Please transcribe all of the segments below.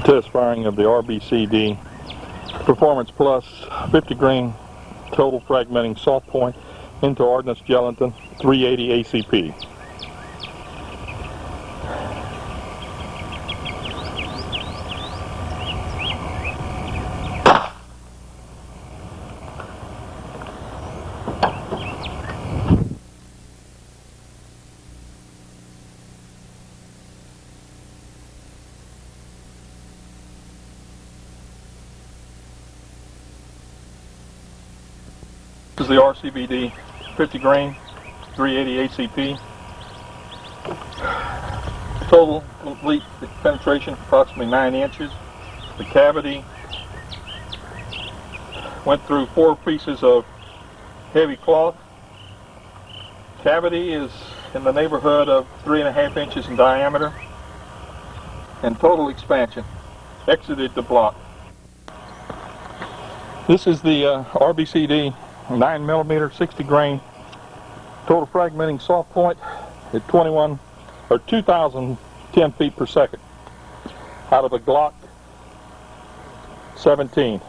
Test firing of the RBCD Performance Plus 50 grain total fragmenting soft point into ordnance gelatin 380 ACP. This is the RBCD 50 grain 380 ACP. Total complete penetration approximately 9 inches. The cavity went through 4 pieces of heavy cloth. Cavity is in the neighborhood of 3.5 inches in diameter, and total expansion exited the block. This is the RBCD 9mm 60 grain total fragmenting soft point at 2,010 feet per second out of a Glock 17.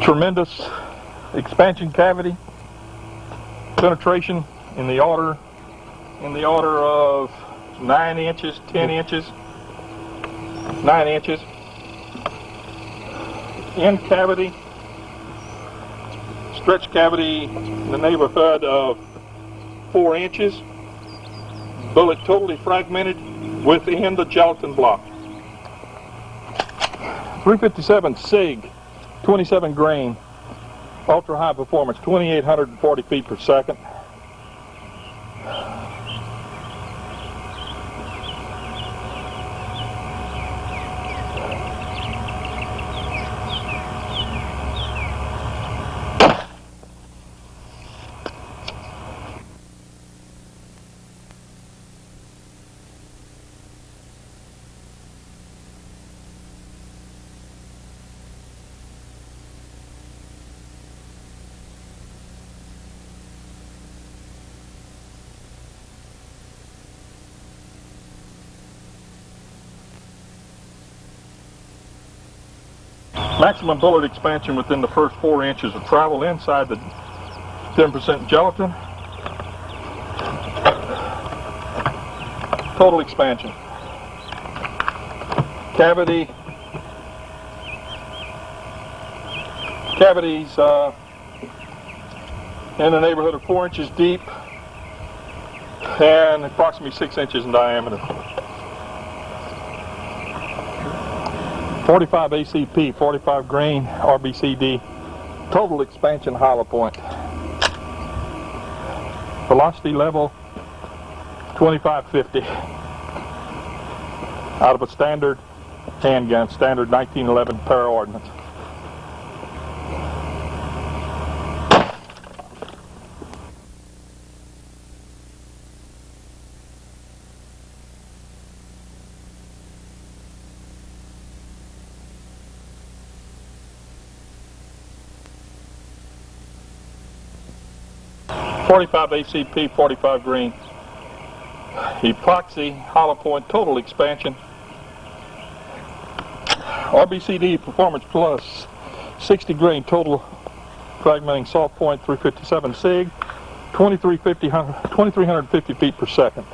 Tremendous expansion cavity, penetration in the order of 9 inches, 10 inches, 9 inches. End cavity, stretch cavity in the neighborhood of 4 inches. Bullet totally fragmented within the gelatin block. 357 SIG. 27 grain, ultra high performance, 2,840 feet per second. Maximum bullet expansion within the first 4 inches of travel inside the 10% gelatin. Total expansion. Cavities in the neighborhood of 4 inches deep and approximately 6 inches in diameter. 45 ACP, 45 grain RBCD, total expansion hollow point. Velocity level 2550 out of a standard handgun, standard 1911 para ordnance. .45 ACP, 45 grain, epoxy hollow point, total expansion. RBCD Performance Plus 60 grain total fragmenting soft point, 357 SIG, 2,350 feet per second.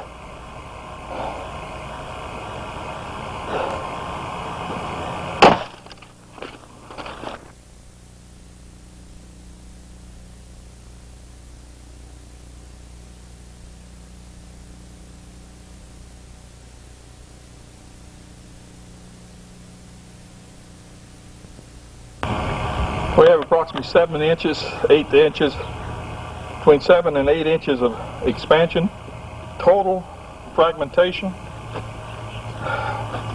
We have approximately 7 inches, 8 inches, between 7 and 8 inches of expansion. Total fragmentation.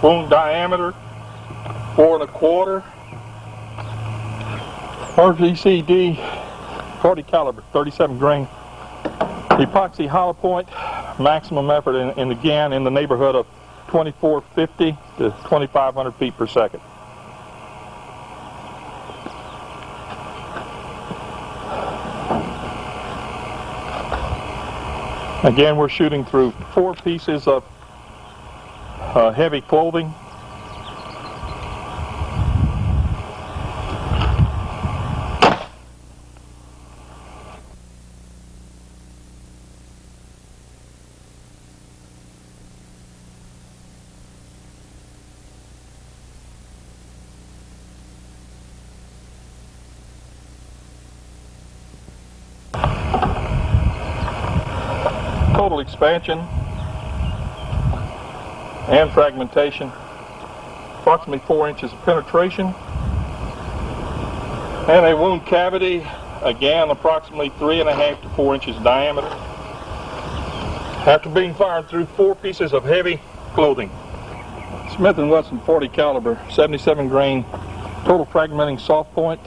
Wound diameter 4 1/4. RBCD 40 caliber, 37 grain. Epoxy hollow point, maximum effort in again in the neighborhood of 2450 to 2500 feet per second. Again, we're shooting through 4 pieces of heavy clothing. Total expansion and fragmentation, approximately 4 inches of penetration, and a wound cavity, again approximately 3.5 to 4 inches diameter, after being fired through 4 pieces of heavy clothing. Smith & Wesson 40 caliber, 77 grain, total fragmenting soft point.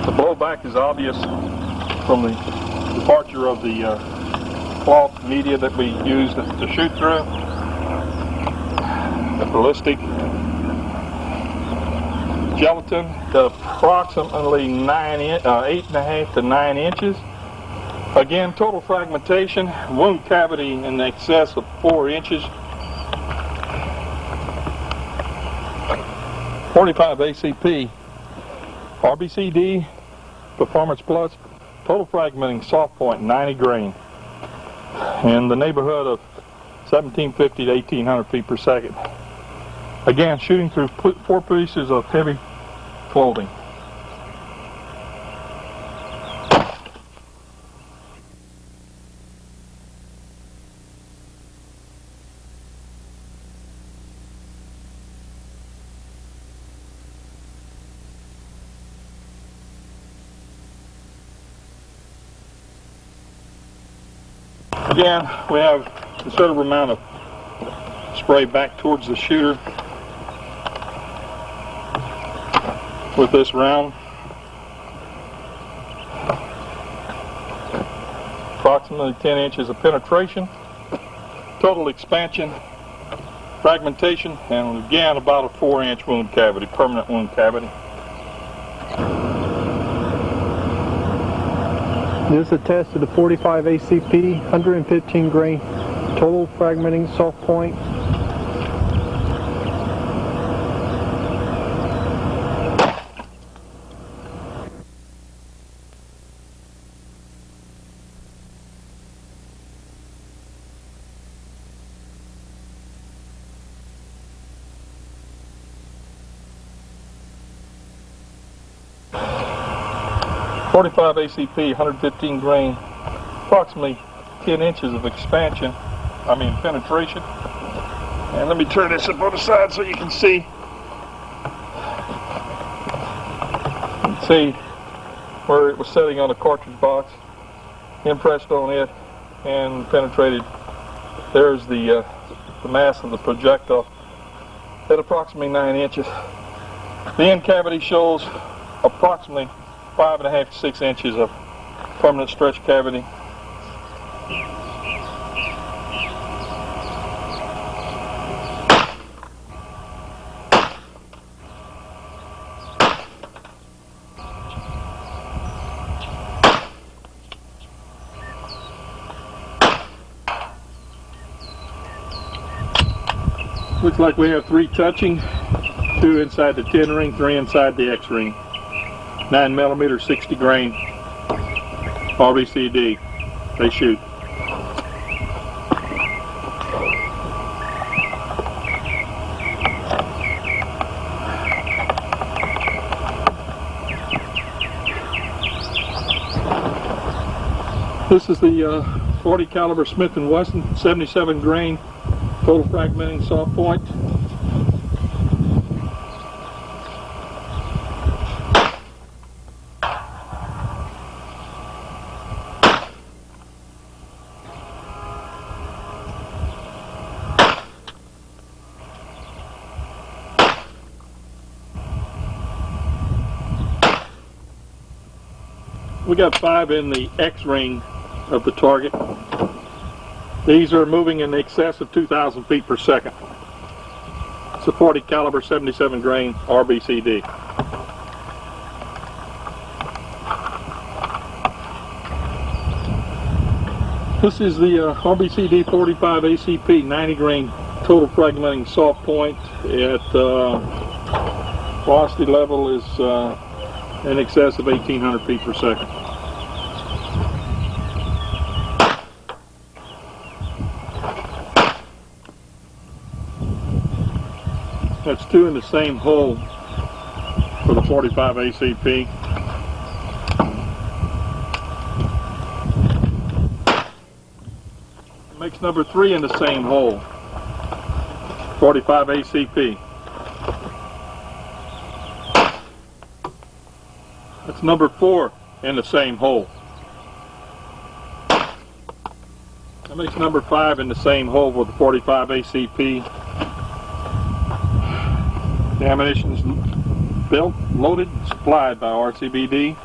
The blowback is obvious from the departure of the cloth media that we used to shoot through. The ballistic gelatin to approximately 8.5 to 9 inches. Again, total fragmentation, wound cavity in excess of 4 inches. 45 ACP, RBCD, Performance Plus, total fragmenting soft point 90 grain, in the neighborhood of 1750 to 1800 feet per second. Again, shooting through 4 pieces of heavy clothing. Again, we have a considerable amount of spray back towards the shooter with this round. Approximately 10 inches of penetration, total expansion, fragmentation, and again about a 4-inch wound cavity, permanent wound cavity. This is a test of the 45 ACP, 115 grain, total fragmenting soft point. .45 ACP, 115 grain, approximately 10 inches of expansion, penetration. And let me turn this up on the side so you can see. You can see where it was sitting on the cartridge box, impressed on it, and penetrated. There's the mass of the projectile at approximately 9 inches. The end cavity shows approximately 5.5 to 6 inches of permanent stretch cavity. Looks like we have 3 touching, 2 inside the 10 ring, 3 inside the X ring. 9mm, 60 grain, RBCD, they shoot. This is the 40 caliber Smith & Wesson, 77 grain, total fragmenting soft point. We got 5 in the X ring of the target. These are moving in excess of 2,000 feet per second. It's a 40 caliber 77 grain RBCD. This is the RBCD 45 ACP 90 grain total fragmenting soft point at velocity level is in excess of 1,800 feet per second. That's 2 in the same hole for the 45 ACP. Makes number 3 in the same hole, 45 ACP. That's number 4 in the same hole. That makes number 5 in the same hole with the 45 ACP. The ammunition is built, loaded, and supplied by RBCD.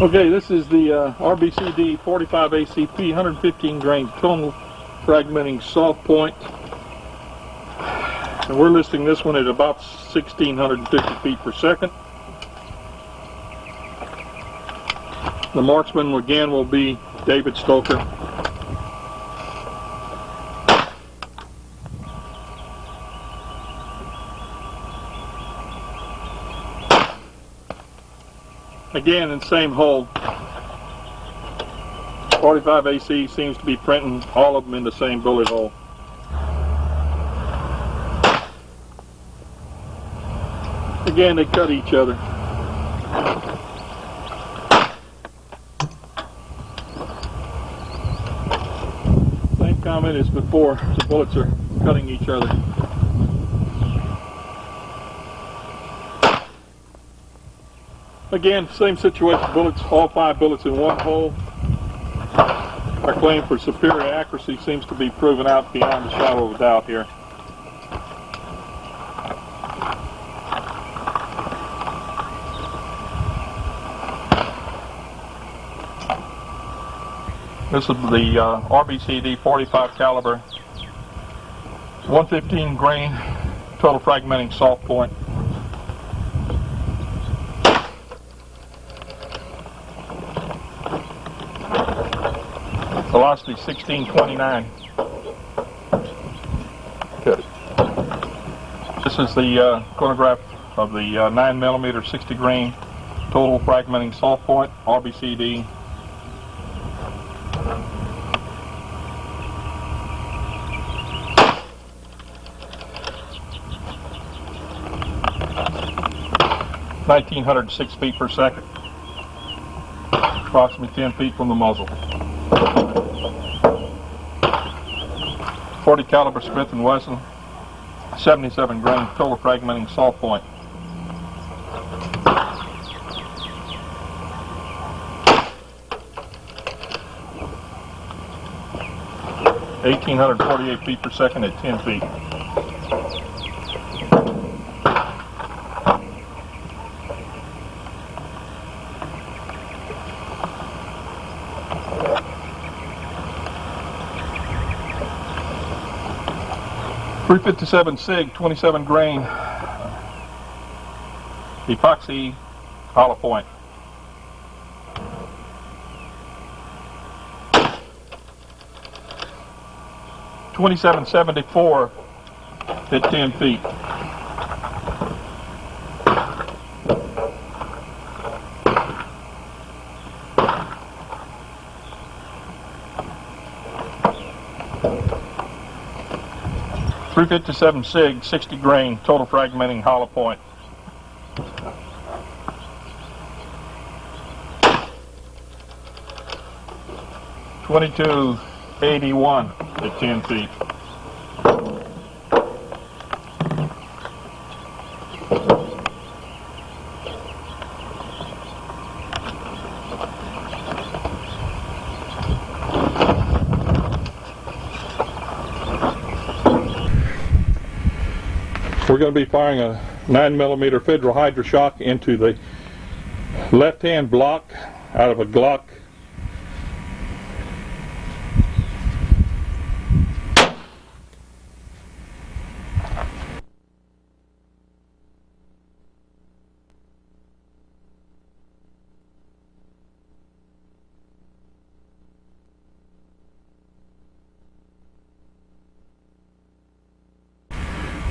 Okay, this is the RBCD 45 ACP 115 grain total fragmenting soft point. And we're listing this one at about 1,650 feet per second. The marksman again will be David Stoker. Again, in the same hole. 45 AC seems to be printing all of them in the same bullet hole. Again, they cut each other. Same comment as before, the bullets are cutting each other. Again, same situation, bullets, all 5 bullets in one hole. Our claim for superior accuracy seems to be proven out beyond a shadow of a doubt here. This is the RBCD 45 caliber 115 grain total fragmenting soft point. Velocity 1629. Good. This is the chronograph of the 9mm 60 grain total fragmenting soft point RBCD. (1,906 feet per second), approximately 10 feet from the muzzle. 40 caliber Smith & Wesson 77 grain total fragmenting soft point. (1,848 feet per second at 10 feet). .357 SIG 27 grain epoxy hollow point. .2774 at 10 feet. .357 SIG 60 grain total fragmenting hollow point. .2281 at 10 feet. We're going to be firing a 9mm Federal Hydroshock into the left-hand block out of a Glock.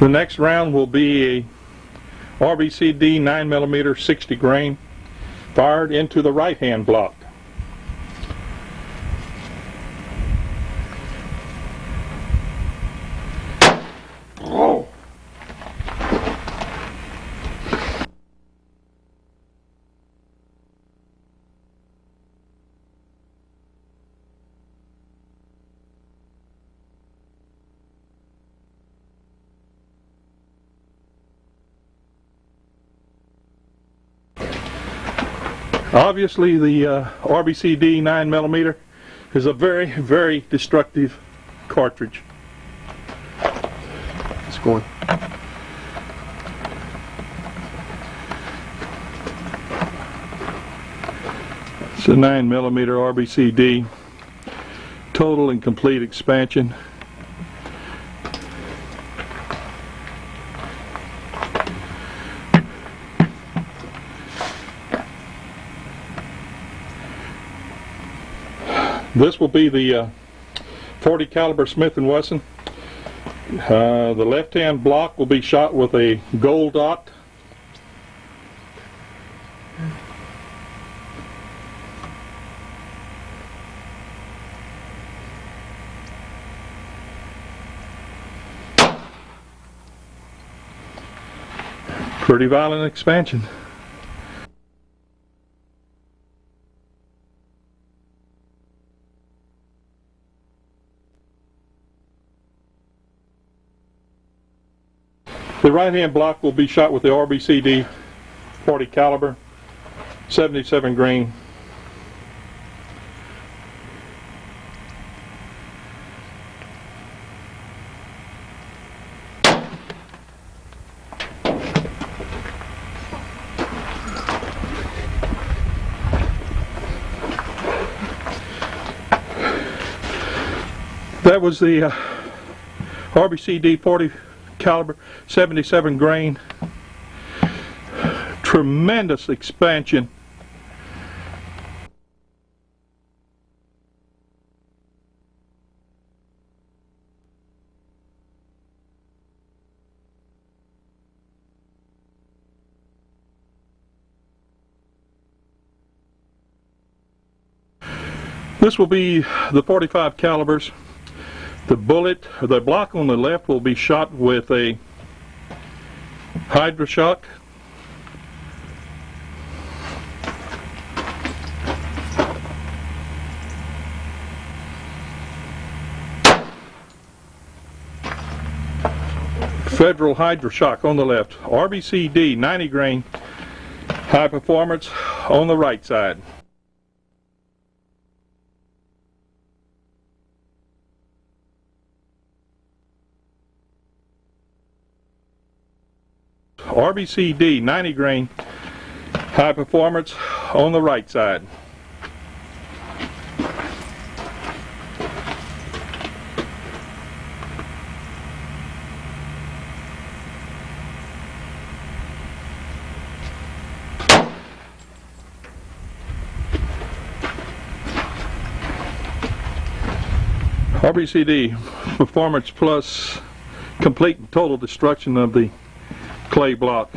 The next round will be a RBCD 9mm 60 grain fired into the right hand block. Oh. Obviously, the RBCD 9mm is a very, very destructive cartridge. It's going. It's a 9mm RBCD, total and complete expansion. This will be the 40 caliber Smith & Wesson. The left-hand block will be shot with a gold dot. Pretty violent expansion. The right-hand block will be shot with the RBCD 40 caliber, 77 grain. That was the RBCD 40 caliber, 77 grain. Tremendous expansion. This will be the 45 calibers. The bullet, or the block on the left, will be shot with a Hydroshock. Federal Hydroshock on the left. RBCD 90 grain, high performance on the right side. RBCD 90 grain, high performance on the right side. RBCD performance plus complete and total destruction of the clay block.